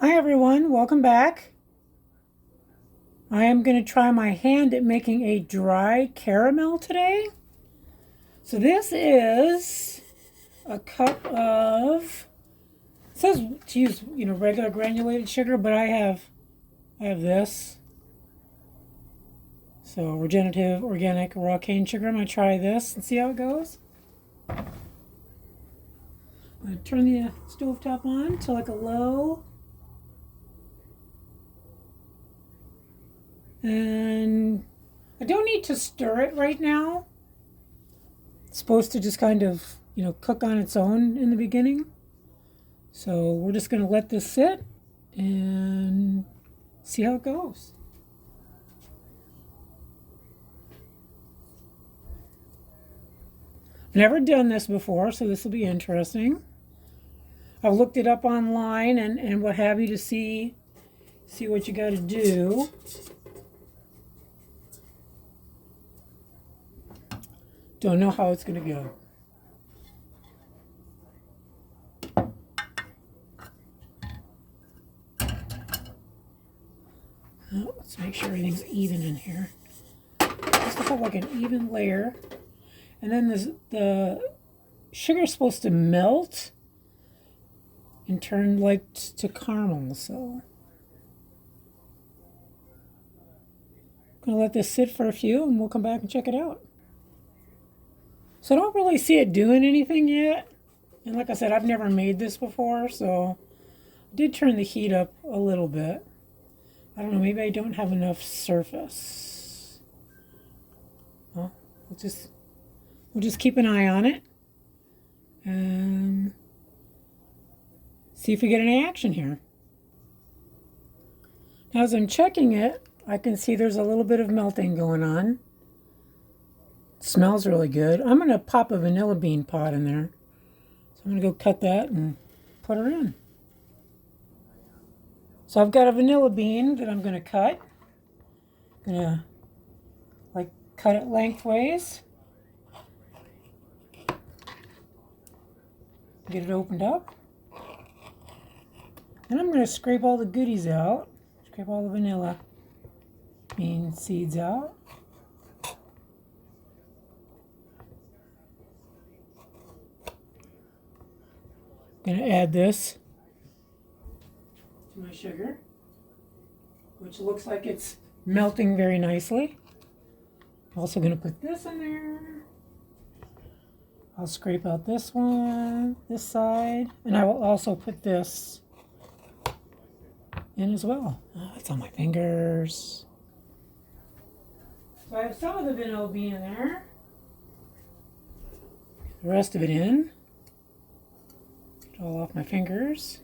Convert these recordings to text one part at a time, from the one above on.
Hi everyone, welcome back. I am going to try my hand at making a dry caramel today. So this is a cup of, it says to use, regular granulated sugar, but I have this. So regenerative organic raw cane sugar. I'm going to try this and see how it goes. I'm going to turn the stove top on to like a low. And I don't need to stir it right now. It's supposed to just kind of, cook on its own in the beginning. So we're just going to let this sit and see how it goes. I've never done this before, so this will be interesting. I've looked it up online and what have you to see what you got to do. Don't know how it's going to go. Oh, let's make sure everything's even in here. Just to have like an even layer. And then the sugar is supposed to melt and turn like to caramel. So I'm going to let this sit for a few and we'll come back and check it out. So I don't really see it doing anything yet. And like I said, I've never made this before, so I did turn the heat up a little bit. I don't know, maybe I don't have enough surface. Well, we'll just keep an eye on it and see if we get any action here. Now as I'm checking it, I can see there's a little bit of melting going on. It smells really good. I'm going to pop a vanilla bean pod in there. So I'm going to go cut that and put her in. So I've got a vanilla bean that I'm going to cut. I'm going to cut it lengthways. Get it opened up. Then I'm going to scrape all the goodies out. Scrape all the vanilla bean seeds out. I'm going to add this to my sugar, which looks like it's melting very nicely. Also going to put this in there. I'll scrape out this one, this side, and I will also put this in as well. Oh, it's on my fingers. So I have some of the vanilla bean in there. The rest of it in. Get it all off my fingers.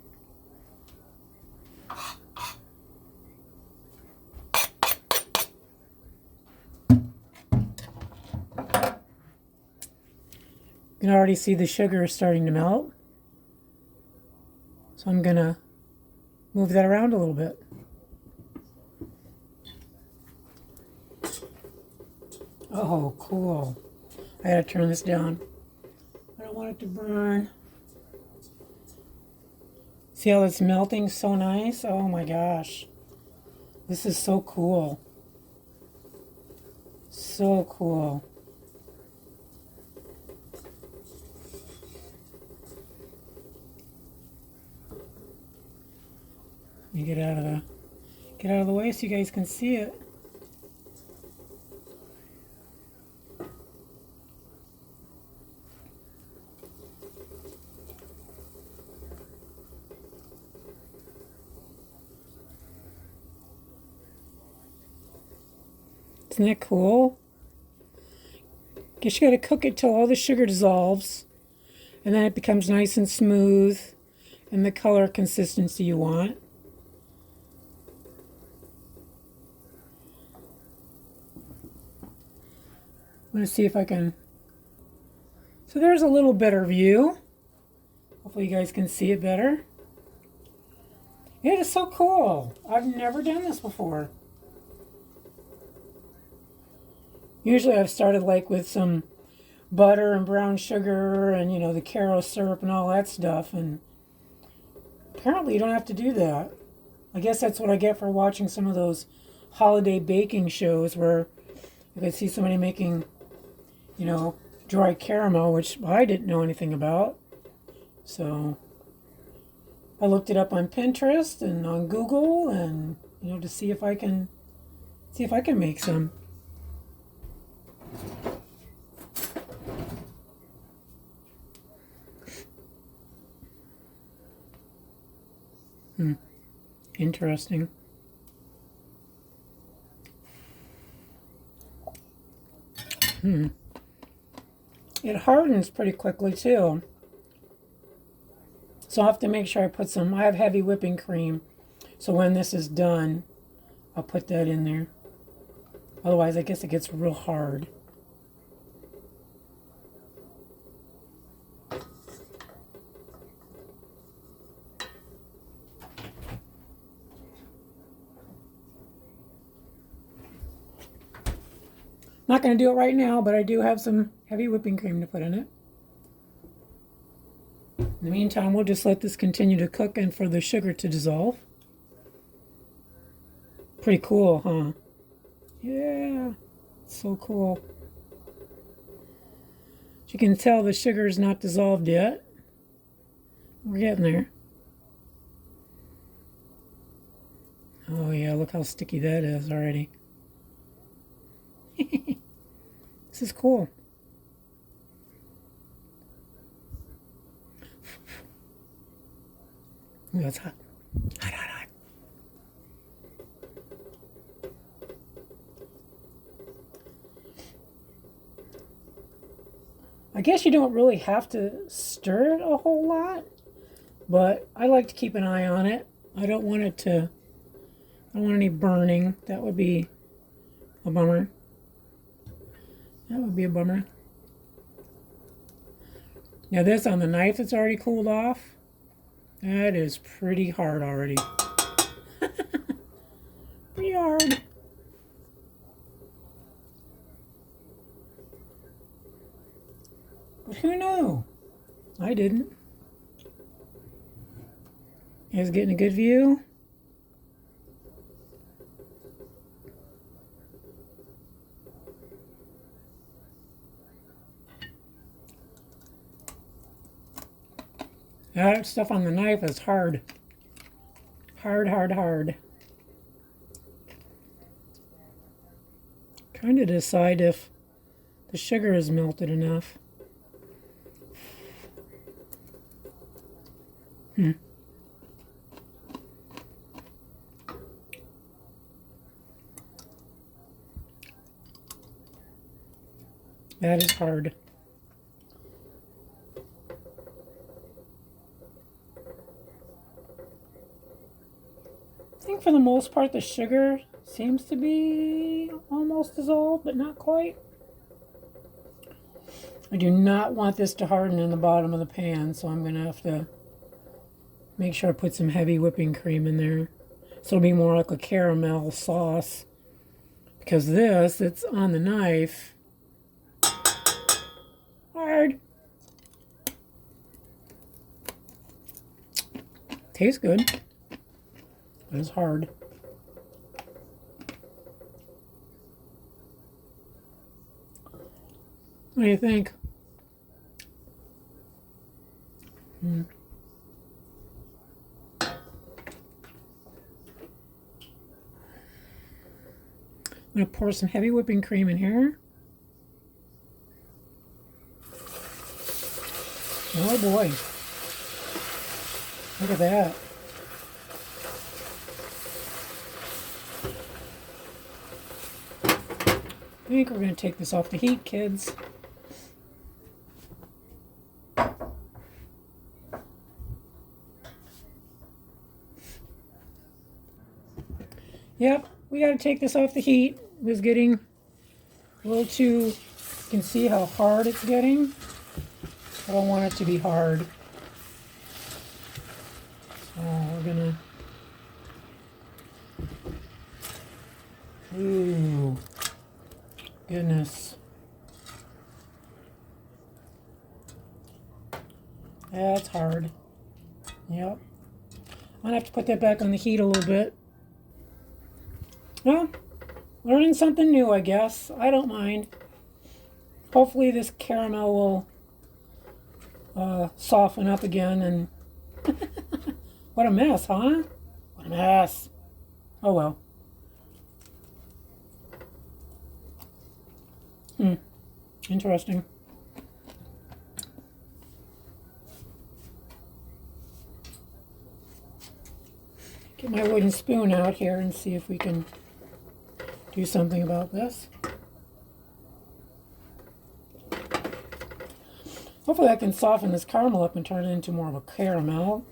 You can already see the sugar starting to melt. So I'm going to move that around a little bit. Oh, cool. I gotta turn this down. I don't want it to burn. See how it's melting so nice? Oh my gosh. This is so cool. So cool. You get out of the way so you guys can see it. Isn't that cool? Guess you gotta cook it till all the sugar dissolves, and then it becomes nice and smooth and the color consistency you want. I'm going to see if I can. So there's a little better view. Hopefully you guys can see it better. It is so cool. I've never done this before. Usually I've started with some butter and brown sugar and the Karo syrup and all that stuff, and apparently you don't have to do that. I guess that's what I get for watching some of those holiday baking shows where you could see somebody making, you know, dry caramel, which I didn't know anything about. So I looked it up on Pinterest and on Google, and to see if I can make some. Interesting. It hardens pretty quickly too. So I'll have to make sure I have heavy whipping cream. So when this is done, I'll put that in there. Otherwise, I guess it gets real hard. Not going to do it right now, but I do have some heavy whipping cream to put in it. In the meantime, we'll just let this continue to cook and for the sugar to dissolve. Pretty cool, huh? Yeah, so cool. As you can tell, the sugar is not dissolved yet. We're getting there. Oh yeah, look how sticky that is already. This is cool. Ooh, that's hot. Hot, hot, hot. I guess you don't really have to stir it a whole lot, but I like to keep an eye on it. I don't want any burning. That would be a bummer. That would be a bummer. Now this on the knife, it's already cooled off. That is pretty hard already. Pretty hard. But who knew? I didn't. You guys getting a good view? That stuff on the knife is hard. Hard, hard, hard. Trying to decide if the sugar is melted enough. That is hard. I think for the most part the sugar seems to be almost dissolved, but not quite. I do not want this to harden in the bottom of the pan, so I'm going to have to make sure I put some heavy whipping cream in there. So it'll be more like a caramel sauce. Because this, it's on the knife. Hard. Tastes good. But it's hard. What do you think? I'm going to pour some heavy whipping cream in here. Oh boy. Look at that. I think we're going to take this off the heat, kids. Yep, we got to take this off the heat. It was getting a little too, you can see how hard it's getting. I don't want it to be hard. So we're gonna, ooh, goodness. That's hard. Yep. I'll have to put that back on the heat a little bit. Well, learning something new, I guess. I don't mind. Hopefully this caramel will soften up again. And what a mess, huh? What a mess. Oh well. Interesting. Get my wooden spoon out here and see if we can do something about this. Hopefully I can soften this caramel up and turn it into more of a caramel.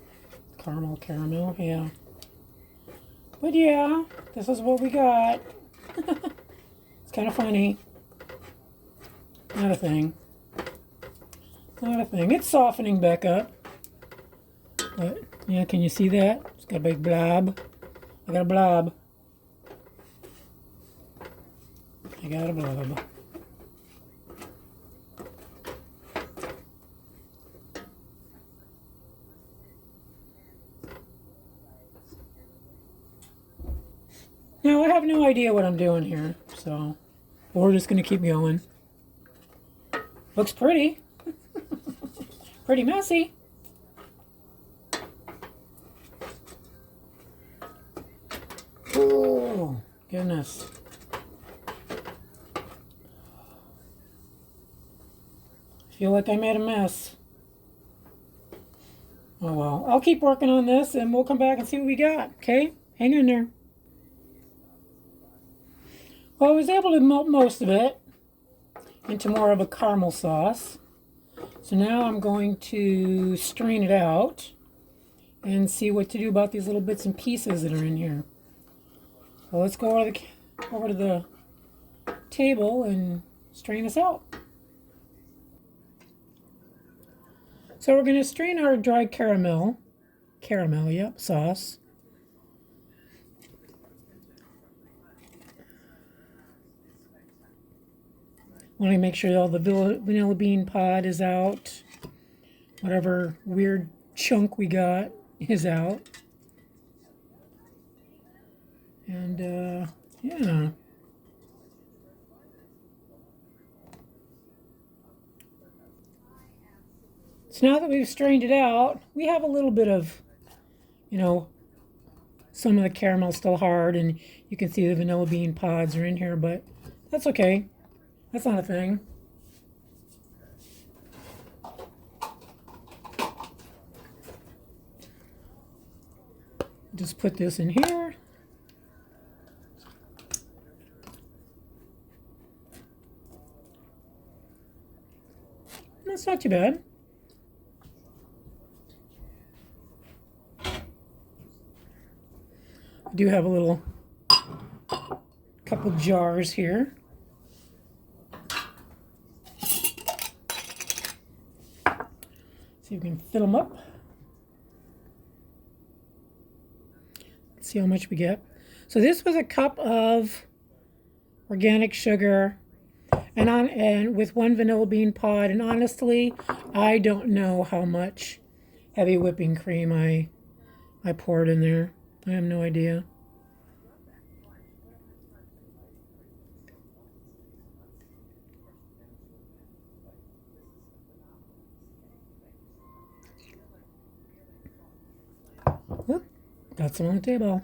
Caramel, yeah. But yeah, this is what we got. It's kind of funny. Not a thing. Not a thing. It's softening back up. But, yeah, can you see that? It's got a big blob. I got a blob. I got a blob. Now, I have no idea what I'm doing here, so we're just going to keep going. Looks pretty. Pretty messy. Oh, goodness. I feel like I made a mess. Oh well, I'll keep working on this and we'll come back and see what we got, okay? Hang in there. Well, I was able to melt most of it into more of a caramel sauce. So now I'm going to strain it out and see what to do about these little bits and pieces that are in here. So let's go over to the table and strain this out. So we're going to strain our dried caramel, sauce. Want to make sure all the vanilla bean pod is out. Whatever weird chunk we got is out. And, yeah. So now that we've strained it out, we have a little bit of, some of the caramel still hard, and you can see the vanilla bean pods are in here, but that's okay. That's not a thing. Just put this in here. That's not too bad. I do have a couple jars here. See if we can fill them up. Let's see how much we get. So this was a cup of organic sugar and with one vanilla bean pod. And honestly, I don't know how much heavy whipping cream I poured in there. I have no idea. Oop, got some on the table.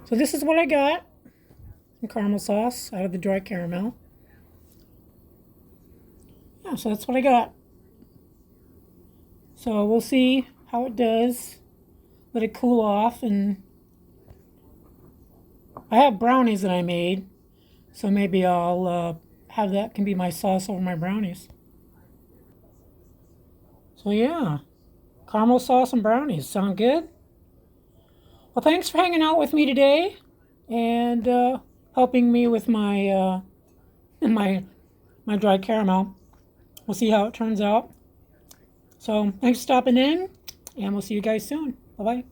So this is what I got. Some caramel sauce out of the dry caramel. Yeah, so that's what I got. So we'll see how it does. Let it cool off, and I have brownies that I made, so maybe I'll have that can be my sauce over my brownies. So yeah, caramel sauce and brownies sound good. Well, thanks for hanging out with me today and helping me with my my dry caramel. We'll see how it turns out. So thanks for stopping in, and we'll see you guys soon. Bye-bye.